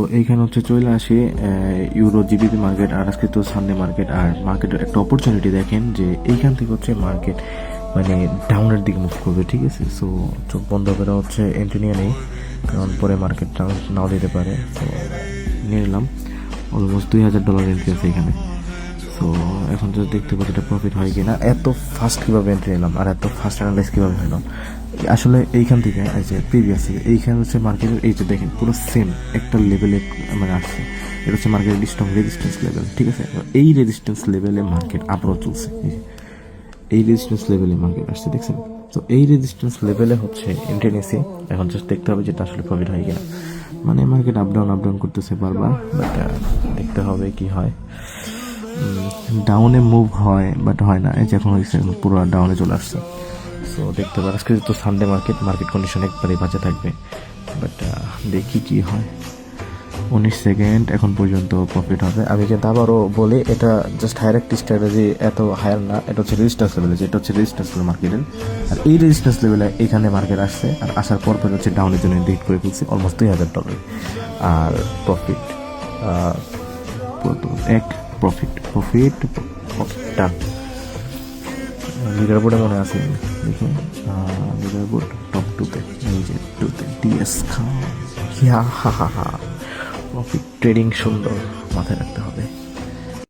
তো এইখানে হচ্ছে চলে আসি ইউরো জিবিপি মার্কেট, আর আজকে তো সানডে মার্কেট। আর মার্কেটের একটা অপরচুনিটি দেখেন যে এইখান থেকে হচ্ছে মার্কেট মানে ডাউনের দিকে মুভ করবে, ঠিক আছে। সো চোখ বন্ধ করে হচ্ছে এন্ট্রি নিয়ে নেই, কারণ পরে মার্কেট ডাউন নাও দিতে পারে। তো নিয়ে নিলাম, অলমোস্ট $2000 এন্ট্রি আছে এখানে। সো এখন যদি দেখতে পাচ্ছি এটা প্রফিট হয় কিনা। এত ফাস্ট কীভাবে এন্ট্রি নিলাম আর এত ফাস্ট অ্যানালাইজ কীভাবে হলাম আসলে এইখান থেকে, এই যে প্রিভিয়াস এইখানে হচ্ছে মার্কেটের এই যে দেখেন পুরো সেম একটা লেভেলে মানে আসছে। এটা হচ্ছে মার্কেটের স্ট্রং রেজিস্ট্যান্স লেভেল, ঠিক আছে। এই রেজিস্ট্যান্স লেভেলে মার্কেট আবারও চলছে, এই রেজিস্ট্যান্স লেভেলে মার্কেট আসছে, দেখছেন। তো এই রেজিস্ট্যান্স লেভেলে হচ্ছে এন্ট্রি নিয়েছি। এখন জাস্ট দেখতে হবে যেটা আসলে প্রফিট হয় কিনা। মানে মার্কেট আপ ডাউন করতেছে বারবার, বাট দেখতে হবে কি হয়। ডাউনে মুভ হয় বাট হয় না, এই যে এখন হয়েছে পুরো ডাউনে চলে আসছে। সো দেখতে পারে আজকে তো সানডে মার্কেট কন্ডিশন একবারেই বাজে থাকবে, বাট দেখি কি হয়। 19 সেকেন্ড এখন পর্যন্ত প্রফিট হবে। আমি কিন্তু আবারও বলি, এটা জাস্ট হায়ার একটি স্ট্র্যাটেজি, এত হায়ার না। এটা হচ্ছে রেজিস্ট্যান্স লেভেলে, যেটা হচ্ছে রেজিস্ট্যান্স লেভেল মার্কেটের। আর এই রেজিস্ট্যান্স লেভেলে এখানে মার্কেট আসছে, আর আসার পর হচ্ছে ডাউনের জন্য হিট করে ফেলছে অলমোস্ট $2000। আর প্রফিট এক প্রফিটটা লিডার বোর্ডে মনে আছে, দেখুন লিডার বোর্ড টপ 2-তে, এই যে 2-তে ডিএস খান। প্রফিট ট্রেডিং সুন্দর, মাথায় রাখতে হবে।